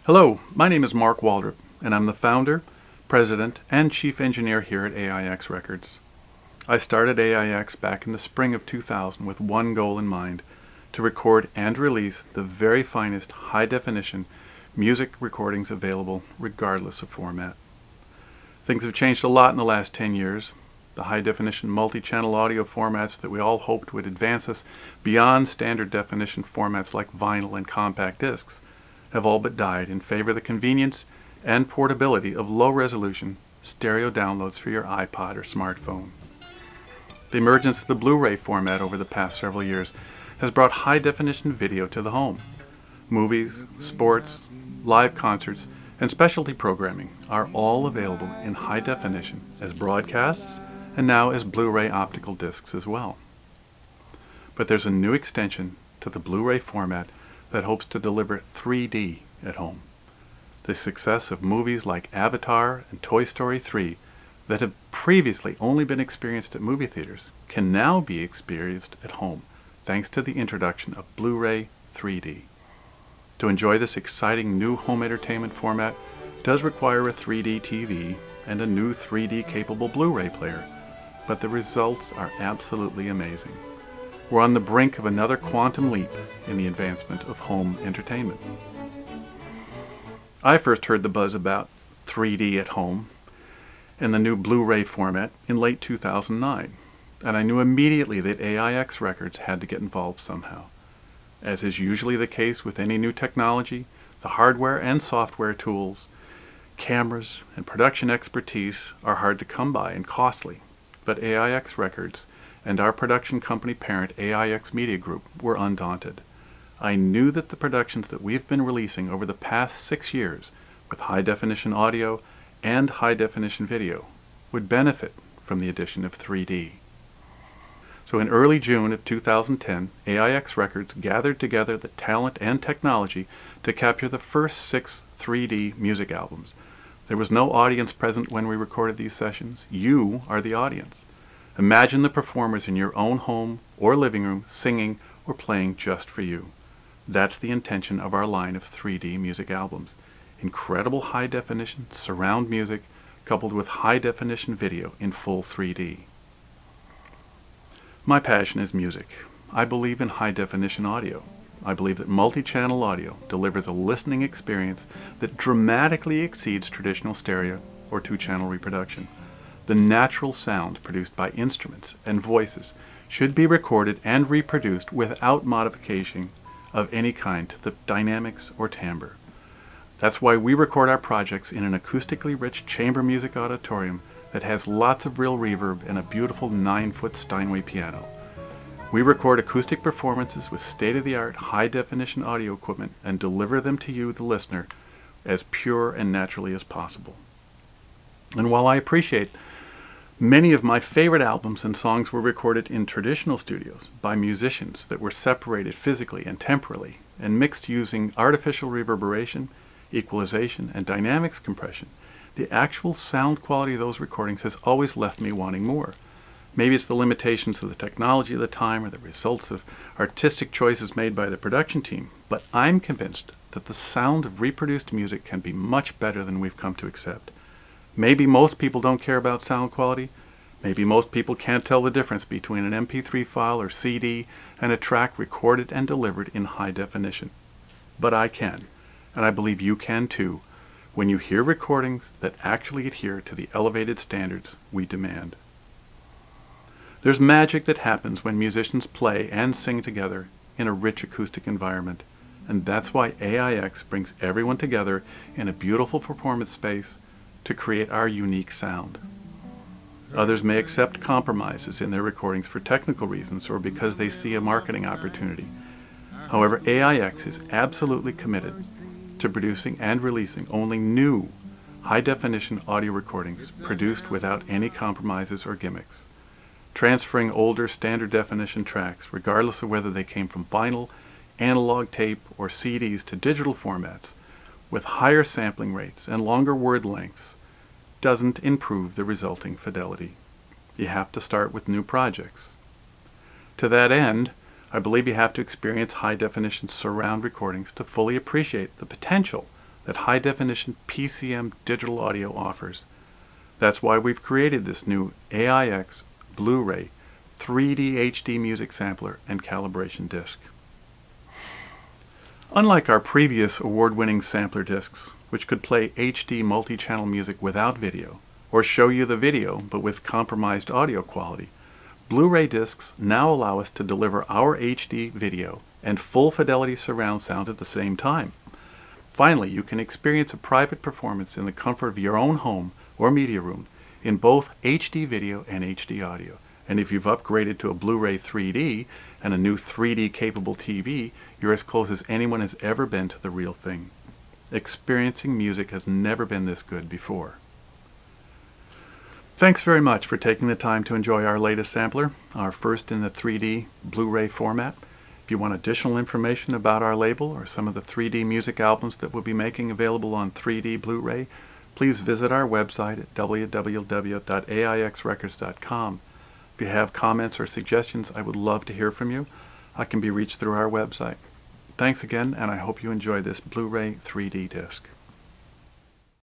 Hello, my name is Mark Waldrop, and I'm the founder, president, and chief engineer here at AIX Records. I started AIX back in the spring of 2000 with one goal in mind: to record and release the very finest high-definition music recordings available regardless of format. Things have changed a lot in the last 10 years. The high-definition multi-channel audio formats that we all hoped would advance us beyond standard definition formats like vinyl and compact discs have all but died in favor of the convenience and portability of low-resolution stereo downloads for your iPod or smartphone. The emergence of the Blu-ray format over the past several years has brought high-definition video to the home. Movies, sports, live concerts, and specialty programming are all available in high definition as broadcasts and now as Blu-ray optical discs as well. But there's a new extension to the Blu-ray format that hopes to deliver 3D at home. The success of movies like Avatar and Toy Story 3 that have previously only been experienced at movie theaters can now be experienced at home thanks to the introduction of Blu-ray 3D. To enjoy this exciting new home entertainment format does require a 3D TV and a new 3D capable Blu-ray player, but the results are absolutely amazing. We're on the brink of another quantum leap in the advancement of home entertainment. I first heard the buzz about 3D at home and the new Blu-ray format in late 2009, and I knew immediately that AIX Records had to get involved somehow. As is usually the case with any new technology, the hardware and software tools, cameras, and production expertise are hard to come by and costly, but AIX Records and our production company parent AIX Media Group were undaunted. I knew that the productions that we've been releasing over the past 6 years with high-definition audio and high-definition video would benefit from the addition of 3D. So in early June of 2010, AIX Records gathered together the talent and technology to capture the first 6 3D music albums. There was no audience present when we recorded these sessions. You are the audience. Imagine the performers in your own home or living room singing or playing just for you. That's the intention of our line of 3D music albums. Incredible high-definition surround music coupled with high-definition video in full 3D. My passion is music. I believe in high-definition audio. I believe that multi-channel audio delivers a listening experience that dramatically exceeds traditional stereo or 2-channel reproduction. The natural sound produced by instruments and voices should be recorded and reproduced without modification of any kind to the dynamics or timbre. That's why we record our projects in an acoustically rich chamber music auditorium that has lots of real reverb and a beautiful 9-foot Steinway piano. We record acoustic performances with state-of-the-art high-definition audio equipment and deliver them to you, the listener, as pure and naturally as possible. And while I appreciate many of my favorite albums and songs were recorded in traditional studios by musicians that were separated physically and temporally and mixed using artificial reverberation, equalization, and dynamics compression, the actual sound quality of those recordings has always left me wanting more. Maybe it's the limitations of the technology of the time or the results of artistic choices made by the production team, but I'm convinced that the sound of reproduced music can be much better than we've come to accept. Maybe most people don't care about sound quality. Maybe most people can't tell the difference between an MP3 file or CD and a track recorded and delivered in high definition. But I can, and I believe you can too, when you hear recordings that actually adhere to the elevated standards we demand. There's magic that happens when musicians play and sing together in a rich acoustic environment, and that's why AIX brings everyone together in a beautiful performance space to create our unique sound. Others may accept compromises in their recordings for technical reasons or because they see a marketing opportunity. However, AIX is absolutely committed to producing and releasing only new high-definition audio recordings produced without any compromises or gimmicks, transferring older standard definition tracks, regardless of whether they came from vinyl, analog tape, or CDs, to digital formats with higher sampling rates and longer word lengths doesn't improve the resulting fidelity. You have to start with new projects. To that end, I believe you have to experience high-definition surround recordings to fully appreciate the potential that high-definition PCM digital audio offers. That's why we've created this new AIX Blu-ray 3D HD music sampler and calibration disc. Unlike our previous award-winning sampler discs, which could play HD multi-channel music without video, or show you the video but with compromised audio quality, Blu-ray discs now allow us to deliver our HD video and full fidelity surround sound at the same time. Finally, you can experience a private performance in the comfort of your own home or media room in both HD video and HD audio. And if you've upgraded to a Blu-ray 3D and a new 3D capable TV, you're as close as anyone has ever been to the real thing. Experiencing music has never been this good before. Thanks very much for taking the time to enjoy our latest sampler, our first in the 3D Blu-ray format. If you want additional information about our label or some of the 3D music albums that we'll be making available on 3D Blu-ray, please visit our website at www.aixrecords.com. If you have comments or suggestions, I would love to hear from you. I can be reached through our website. Thanks again, and I hope you enjoy this Blu-ray 3D disc.